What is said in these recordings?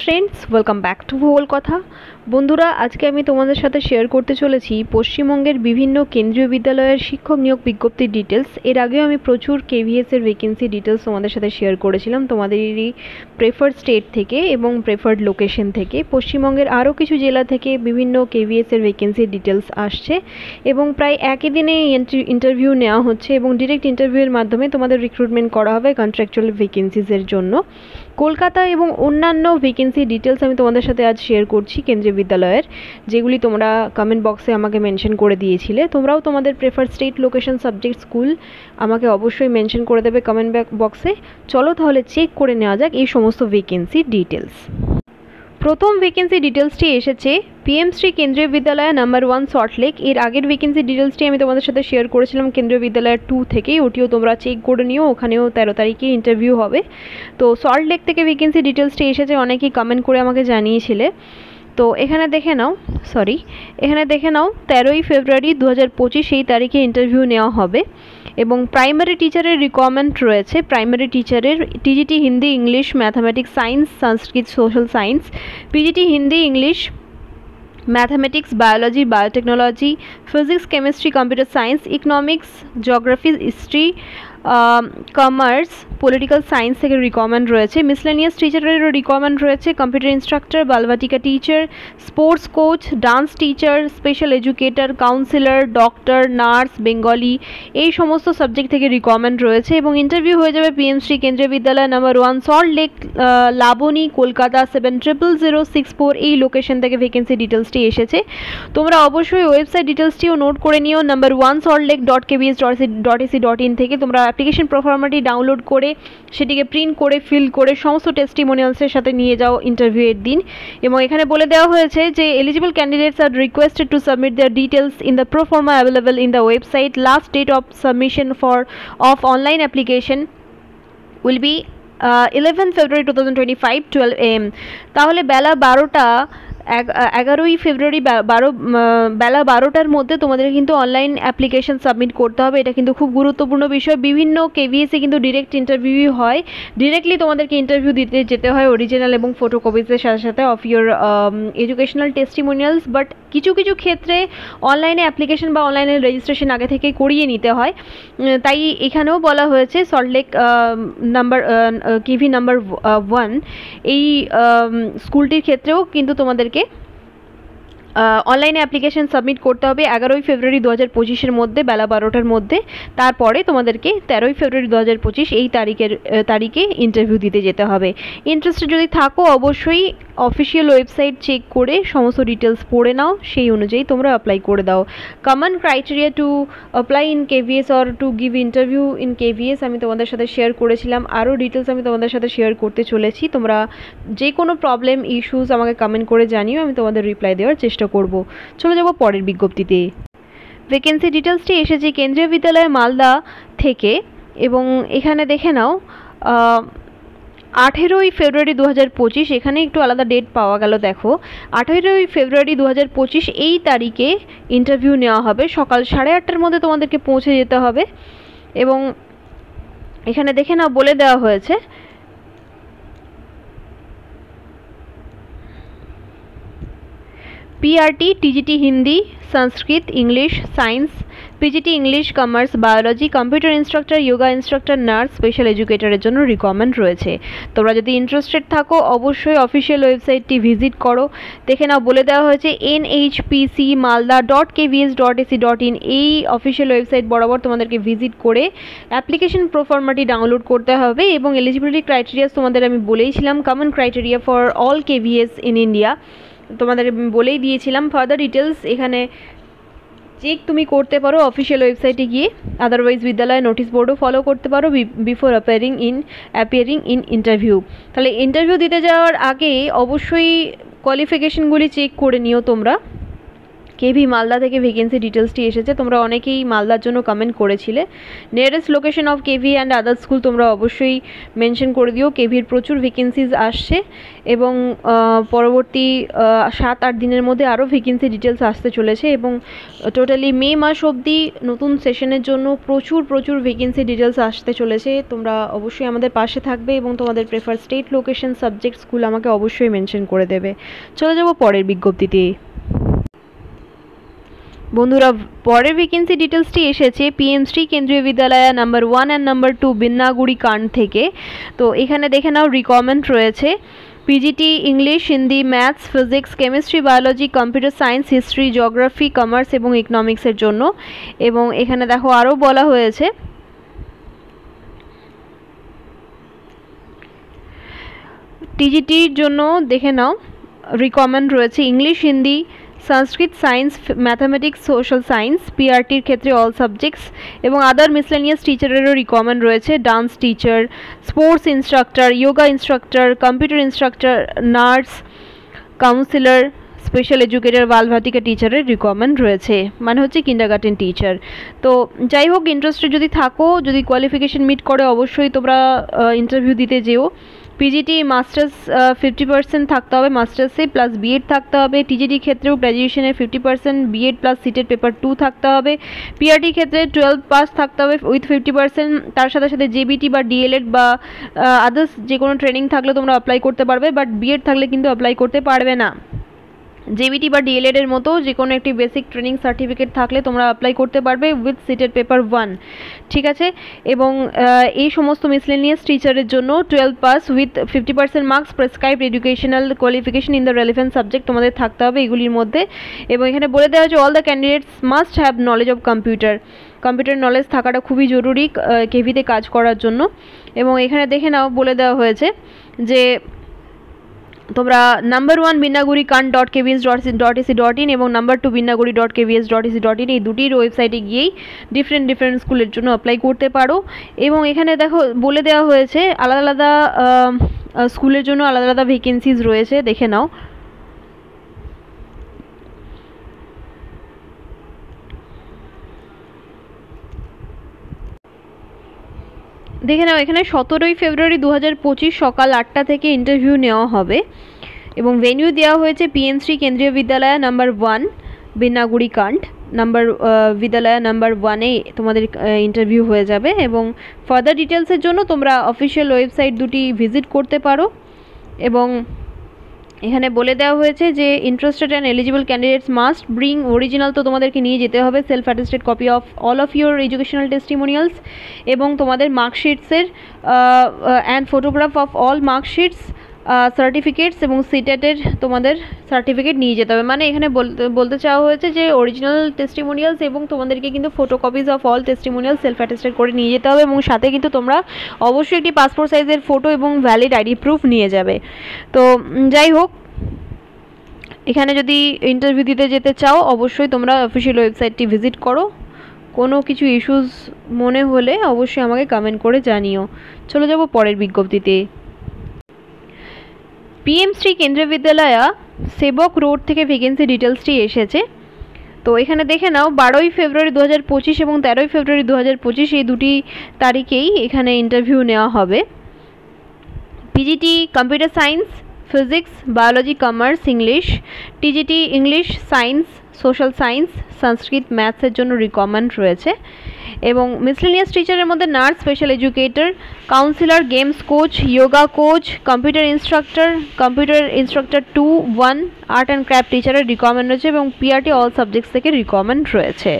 Friends, welcome back to ভূগোল কথা। বন্ধুরা, আজকে আমি তোমাদের সাথে শেয়ার করতে চলেছি পশ্চিমবঙ্গের বিভিন্ন কেন্দ্রীয় বিদ্যালয়ের শিক্ষক নিয়োগ বিজ্ঞপ্তির ডিটেলস। এর আগেও আমি প্রচুর কেভিএসের ভ্যাকেন্সি ডিটেলস তোমাদের সাথে শেয়ার করেছিলাম তোমাদেরই প্রেফার্ড স্টেট থেকে এবং প্রেফার্ড লোকেশন থেকে। পশ্চিমবঙ্গের আরও কিছু জেলা থেকে বিভিন্ন কেভিএসের ভ্যাকেন্সির ডিটেলস আসছে এবং প্রায় একই দিনে ইন্টারভিউ নেওয়া হচ্ছে এবং ডিরেক্ট ইন্টারভিউয়ের মাধ্যমে তোমাদের রিক্রুটমেন্ট করা হবে কন্ট্রাকচুয়াল ভ্যাকেন্সিসের জন্য। কলকাতা এবং অন্যান্য ভ্যাকেন্সি ডিটেলস আমি তোমাদের সাথে আজ শেয়ার করছি কেন্দ্রীয় বিদ্যালয়ের, যেগুলি তোমরা কমেন্ট বক্সে আমাকে মেনশন করে দিয়েছিলে। তোমরাও তোমাদের prefer state, location, subject, school আমাকে অবশ্যই মেনশন করে দেবে কমেন্ট বক্সে। চলো তাহলে চেক করে নেওয়া যাক এই সমস্ত ভ্যাকেন্সি ডিটেলস। প্রথম ভ্যাকেন্সি ডিটেলসটি এসেছে পিএম শ্রী কেন্দ্রীয় বিদ্যালয় নাম্বার 1 সল্টলেক। এর আগের ভ্যাকেন্সি ডিটেলসটি আমি তোমাদের সাথে শেয়ার করেছিলাম কেন্দ্রীয় বিদ্যালয় 2 থেকেই, ওটিও তোমরা চেক করে নিও, ওখানেও 13 তারিখে ইন্টারভিউ হবে। তো সল্টলেক থেকে ভ্যাকেন্সি ডিটেলসটি এসেছে, অনেকেই কমেন্ট করে আমাকে জানিয়েছিলে। তো এখানে দেখে নাও 13ই ফেব্রুয়ারি 2025 এই তারিখে ইন্টারভিউ নেওয়া হবে এবং প্রাইমারি টিচারের রিকোয়ারমেন্ট রয়েছে। প্রাইমারি টিচারের TGT Hindi, English, mathematics, science, Sanskrit, social science, PGT Hindi, English, mathematics, biology, biotechnology, physics, chemistry, computer science, economics, geography, history, commerce, political science থেকে রিকোয়ারমেন্ট রয়েছে। মিসলেনিয়াস টিচারেরও রিকোয়ারমেন্ট রয়েছে। Computer instructor, Balvatika teacher, sports coach, dance teacher, special educator, counsellor, doctor, nurse, Bengali, এই সমস্ত subject থেকে requirement রয়েছে এবং interview হয়ে যাবে PM Shri Kendriya Vidyalaya number 1 Salt Lake, Laboni, Kolkata 700064 এই লোকেশন থেকে ভ্যাকেন্সি ডিটেলসটি এসেছে। তোমরা অবশ্যই ওয়েবসাইট ডিটেলসটিও নোট করে নিও। নাম্বার 1 saltlake.kbs.ac.in থেকে তোমরা অ্যাপ্লিকেশন প্রফর্মাটি ডাউনলোড করে সেটিকে প্রিন্ট করে ফিল করে সমস্ত টেস্টিমোনিয়ালসের সাথে নিয়ে যাও ইন্টারভিউয়ের দিন। এবং এখানে বলে দেওয়া হয়েছে যে eligible candidates are requested to submit their details in the proforma available in the website. Last date of submission of online application will be 11 February 2025 12 AM। তাহলে বেলা 11ই ফেব্রুয়ারি বেলা 12টার মধ্যে তোমাদের কিন্তু অনলাইন অ্যাপ্লিকেশন সাবমিট করতে হবে। এটা কিন্তু খুব গুরুত্বপূর্ণ বিষয়। বিভিন্ন কেভিএসে কিন্তু ডিরেক্ট ইন্টারভিউ হয়, ডিরেক্টলি তোমাদেরকে ইন্টারভিউ দিতে যেতে হয় অরিজিনাল এবং ফটোকপিসের সাথে সাথে of your educational testimonials. But কিছু কিছু ক্ষেত্রে অনলাইনে অ্যাপ্লিকেশন বা অনলাইনে রেজিস্ট্রেশন আগে থেকে করিয়ে নিতে হয়। তাই এখানেও বলা হয়েছে সল্টলেক কেভি নাম্বার 1 এই স্কুলটির ক্ষেত্রেও কিন্তু তোমাদেরকে অনলাইনে অ্যাপ্লিকেশন সাবমিট করতে হবে 11ই ফেব্রুয়ারি 2025 মধ্যে বেলা 12টার মধ্যে। তারপরে তোমাদেরকে 13ই ফেব্রুয়ারি 2025 এই তারিখে ইন্টারভিউ দিতে যেতে হবে। ইন্টারেস্টেড যদি থাকো অবশ্যই অফিসিয়াল ওয়েবসাইট চেক করে সমস্ত ডিটেলস পড়ে নাও, সেই অনুযায়ী তোমরা অ্যাপ্লাই করে দাও। Common criteria to apply in KVS or to give interview in KVS আমি তোমাদের সাথে শেয়ার করেছিলাম, আরও ডিটেলস আমি তোমাদের সাথে শেয়ার করতে চলেছি। তোমরা যে কোনো প্রবলেম, ইস্যুস আমাকে কমেন্ট করে জানিও, আমি তোমাদের রিপ্লাই দেওয়ার চেষ্টা করব। চলে যাব পরের বিজ্ঞপ্তিতে। ভ্যাকেন্সি ডিটেলসটি এসেছে কেন্দ্রীয় বিদ্যালয় মালদা থেকে এবং এখানে দেখে নাও 18ই ফেব্রুয়ারি 2025, এখানে একটু আলাদা ডেট পাওয়া গেল। দেখো 18ই ফেব্রুয়ারি 2025 এই তারিখে ইন্টারভিউ নেওয়া হবে। সকাল 8:30টার মধ্যে তোমাদেরকে পৌঁছে যেতে হবে এবং এখানে দেখে নাও বলে দেওয়া হয়েছে PRT, TGT Hindi, Sanskrit, English, science, PGT English, commerce, biology, computer instructor, yoga instructor, nurse, special এডুকেটরের জন্য রিকোয়ারমেন্ট রয়েছে। তোমরা যদি ইন্টারেস্টেড থাকো অবশ্যই অফিসিয়াল ওয়েবসাইটটি ভিজিট করো। দেখে নাও বলে দেওয়া হয়েছে nhpcmalda.kvs.ac.in এই অফিসিয়াল ওয়েবসাইট বরাবর তোমাদেরকে ভিজিট করে অ্যাপ্লিকেশন প্রোফর্মাটি ডাউনলোড করতে হবে এবং এলিজিবিলিটি ক্রাইটেরিয়াস তোমাদের আমি বলেইছিলাম। Common criteria for all KVS in India তোমাদের বলেই দিয়েছিলাম। ফার্দার ডিটেলস এখানে চেক তুমি করতে পারো অফিসিয়াল ওয়েবসাইটে গিয়ে। আদারওয়াইজ বিদ্যালয় নোটিশ বোর্ডও ফলো করতে পারো বিফোর অ্যাপিয়ারিং ইন ইন্টারভিউ। তাহলে ইন্টারভিউ দিতে যাওয়ার আগে অবশ্যই কোয়ালিফিকেশনগুলি চেক করে নিও তোমরা। কেভি মালদা থেকে ভ্যাকেন্সি ডিটেলসটি এসেছে। তোমরা অনেকেই মালদার জন্য কমেন্ট করেছিলে। Nearest location of KV and other school তোমরা অবশ্যই মেনশন করে দিও। কেভির প্রচুর ভ্যাকেন্সিজ আসছে এবং পরবর্তী 7-8 দিনের মধ্যে আরও ভ্যাকেন্সি ডিটেলস আসতে চলেছে এবং টোটালি মে মাস অবধি নতুন সেশনের জন্য প্রচুর ভ্যাকেন্সি ডিটেলস আসতে চলেছে। তোমরা অবশ্যই আমাদের পাশে থাকবে এবং তোমাদের prefer state, location, subject, school আমাকে অবশ্যই মেনশন করে দেবে। চলে যাব পরের বিজ্ঞপ্তিতে। বন্ধুরা, পরের ভ্যাকেন্সি ডিটেলসটি এসেছে পিএমশ্রী কেন্দ্রীয় Vidyalaya number 1 and number 2 Binnaguri কান্ড থেকে। তো এখানে দেখে নাও রিকোয়ারমেন্ট রয়েছে PGT English, Hindi, maths, physics, chemistry, biology, computer science, history, geography, commerce এবং ইকোনমিক্সের জন্য। এবং এখানে দেখো আরও বলা হয়েছে টিজিটির জন্য দেখে নাও রিকোয়ারমেন্ট রয়েছে ইংলিশ, হিন্দি, সংস্কৃত, সায়েন্স, ম্যাথামেটিক্স, সোশ্যাল সায়েন্স, পিআরটির ক্ষেত্রে অল সাবজেক্টস এবং আদার মিসলেনিয়াস টিচারেরও রিকোয়ারমেন্ট রয়েছে dance teacher, sports instructor, yoga instructor, computer instructor, nurse, councillor, special educator, Balvatika টিচারের রিকোয়ারমেন্ট রয়েছে, মানে হচ্ছে কিন্ডারগার্টেন টিচার। তো যাই হোক, ইন্টারেস্টেড যদি থাকো, যদি কোয়ালিফিকেশন মিট করে, অবশ্যই তোমরা ইন্টারভিউ দিতে যেও। পিজিটি মাস্টার্স 50% থাকতে হবে, মাস্টার্সে প্লাস বিএড থাকতে হবে। টিজিটি ক্ষেত্রেও গ্র্যাজুয়েশনের 50%, বিএড প্লাস সিটেড পেপার 2 থাকতে হবে। পিআরটি ক্ষেত্রে 12 পাস থাকতে হবে উইথ 50%। তার সাথে সাথে জেবিটি বা ডিএলএড বা আদার্স যে কোনো ট্রেনিং থাকলে তোমরা অ্যাপ্লাই করতে পারবে, বাট বিএড থাকলে কিন্তু অ্যাপ্লাই করতে পারবে না। জেবিটি বা ডিএলএড এর মতো যে কোনো একটি বেসিক ট্রেনিং সার্টিফিকেট থাকলে তোমরা অ্যাপ্লাই করতে পারবে উইথ সিটেড পেপার 1, ঠিক আছে। এবং এই সমস্ত মিসলেনিয়াস টিচারের জন্য 12 pass with 50% marks, prescribed educational qualification in the relevant subject তোমাদের থাকতে হবে এগুলির মধ্যে। এবং এখানে বলে দেওয়া হয়েছে all the candidates must have knowledge of computer knowledge থাকাটা খুবই জরুরি কেভিতে কাজ করার জন্য। এবং এখানে দেখে নাও বলে দেওয়া হয়েছে যে তোমরা নাম্বার 1 binnaguri.kvs.ac.in এবং নাম্বার 2 binnaguri.kvs.ac.in এই দুটির ওয়েবসাইটে গিয়েই ডিফারেন্ট স্কুলের জন্য অ্যাপ্লাই করতে পারো। এবং এখানে দেখো বলে দেওয়া হয়েছে আলাদা আলাদা স্কুলের জন্য আলাদা আলাদা ভ্যাকেন্সিজ রয়েছে, দেখে নাও। দেখে নাও এখানে 17 ফেব্রুয়ারি 2025 সকাল 8টা থেকে ইন্টারভিউ নেওয়া হবে এবং ভেন্যু দেওয়া হয়েছে পিএমশ্রী কেন্দ্রীয় বিদ্যালয় নাম্বার 1 বিন্নাগুড়ি কান্ড বিদ্যালয় নাম্বার 1-এ তোমাদের ইন্টারভিউ হয়ে যাবে। এবং ফার্দার ডিটেলসের জন্য তোমরা অফিসিয়াল ওয়েবসাইট দুটি ভিজিট করতে পারো। এবং এখানে বলে দেওয়া হয়েছে যে interested and eligible candidates must bring original, তো তোমাদেরকে নিয়ে যেতে হবে self attested copy of all of your educational testimonials এবং তোমাদের মার্কশিটসের and photograph of all marksheets, certificates এবং সিটেটের তোমাদের সার্টিফিকেট নিয়ে যেতে হবে। মানে এখানে বলতে চাওয়া হয়েছে যে অরিজিনাল টেস্টিমোনিয়ালস এবং তোমাদেরকে কিন্তু photocopies of all testimonials self attested করে নিয়ে যেতে হবে এবং সাথে কিন্তু তোমরা অবশ্যই একটি পাসপোর্ট সাইজের ফটো এবং ভ্যালিড আইডি প্রুফ নিয়ে যাবে। তো যাই হোক, এখানে যদি ইন্টারভিউ দিতে যেতে চাও অবশ্যই তোমরা অফিসিয়াল ওয়েবসাইটটি ভিজিট করো। কোনো কিছু ইস্যুস মনে হলে অবশ্যই আমাকে কমেন্ট করে জানিও। চলে যাব পরের বিজ্ঞপ্তিতে। পিএমশ্রী কেন্দ্রীয় বিদ্যালয় সেবক রোড থেকে ভ্যাকেন্সি ডিটেলসটি এসেছে। তো এখানে দেখে নাও 12 ফেব্রুয়ারি 2025 এবং 13 ফেব্রুয়ারি 2025 এই দুটি তারিখেই এখানে ইন্টারভিউ নেওয়া হবে। PGT computer science, physics, biology, commerce, English, TGT English, science, social science, Sanskrit, ম্যাথসের জন্য রিকোয়ারমেন্ট রয়েছে। এবং মিসলেনিয়াস টিচারের মধ্যে nurse, special educator, counsellor, games coach, yoga coach, computer instructor 2, 1, art and craft টিচারের রিকোয়ারমেন্ট রয়েছে এবং পিআরটি অল সাবজেক্টস থেকে রিকোয়ারমেন্ট রয়েছে।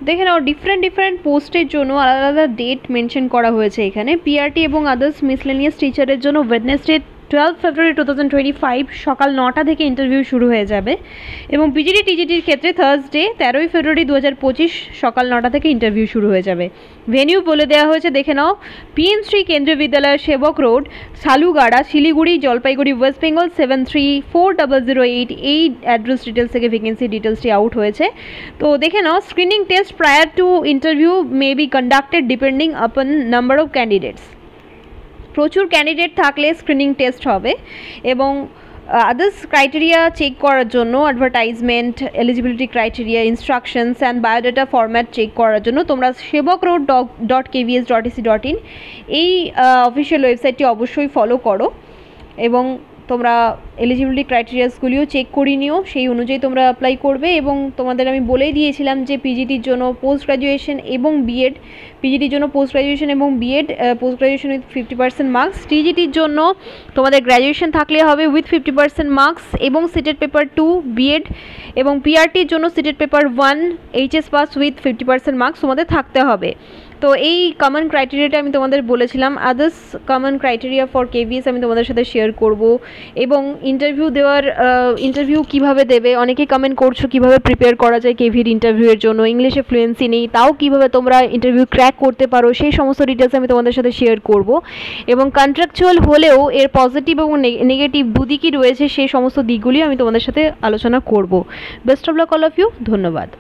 দেখে নাও ডিফারেন্ট পোস্টের জন্য আলাদা আলাদা ডেট মেনশন করা হয়েছে এখানে। পিআরটি এবং আদার্স মিসলেনিয়াস টিচারের জন্য ওয়েডনেসডে 12 ফেব্রুয়ারি 2025 সকাল 9টা থেকে ইন্টারভিউ শুরু হয়ে যাবে এবং পিজিটি টিজিটির ক্ষেত্রে থার্সডে 13 ফেব্রুয়ারি 2025 সকাল 9টা থেকে ইন্টারভিউ শুরু হয়ে যাবে। ভেন্যু বলে দেওয়া হয়েছে, দেখে নাও, পিএমশ্রী কেন্দ্রীয় বিদ্যালয়, সেবক রোড, সালুগাড়া, শিলিগুড়ি, জলপাইগুড়ি, ওয়েস্ট বেঙ্গল 734008 এই অ্যাড্রেস ডিটেলস থেকে ভ্যাকেন্সি ডিটেলসটি আউট হয়েছে। তো দেখে নাও, screening test prior two interview may be conducted depending আপন নাম্বার অফ ক্যান্ডিডেটস। প্রচুর ক্যান্ডিডেট থাকলে স্ক্রিনিং টেস্ট হবে এবং আদার্স ক্রাইটেরিয়া চেক করার জন্য, advertisement, eligibility criteria, instructions and biodata format check করার জন্য তোমরা sevokroad.kvs.ac.in এই অফিসিয়াল ওয়েবসাইটটি অবশ্যই ফলো করো এবং তোমরা এলিজিবিলিটি ক্রাইটেরিয়াসগুলিও চেক করে নিও, সেই অনুযায়ী তোমরা অ্যাপ্লাই করবে। এবং তোমাদের আমি বলেই দিয়েছিলাম যে পিজিটির জন্য পোস্ট গ্র্যাজুয়েশন এবং বিএড, পিজিটির জন্য পোস্ট গ্র্যাজুয়েশন এবং BEd, post graduation with 50% marks, টিজিটির জন্য তোমাদের গ্র্যাজুয়েশন থাকলে হবে উইথ 50% মার্কস এবং সিটেড পেপার 2 বিএড, এবং পিআরটির জন্য CTET paper 1 HS pass with 50% marks তোমাদের থাকতে হবে। তো এই কমন ক্রাইটেরিয়াটা আমি তোমাদের বলেছিলাম। Others common criteria for KVS আমি তোমাদের সাথে শেয়ার করব, এবং ইন্টারভিউ কিভাবে দেবে, অনেকে কমেন্ট করছো কিভাবে প্রিপেয়ার করা যায় কেভির ইন্টারভিউয়ের জন্য, ইংলিশে ফ্লুয়েন্সি নেই তাও কিভাবে তোমরা ইন্টারভিউ ক্র্যাক করতে পারো, সেই সমস্ত ডিটেলস আমি তোমাদের সাথে শেয়ার করব। এবং কন্ট্রাকচুয়াল হলেও এর পজিটিভ এবং নেগেটিভ দুদিকই রয়েছে, সেই সমস্ত দিকগুলি আমি তোমাদের সাথে আলোচনা করব। Best of luck all of you, ধন্যবাদ।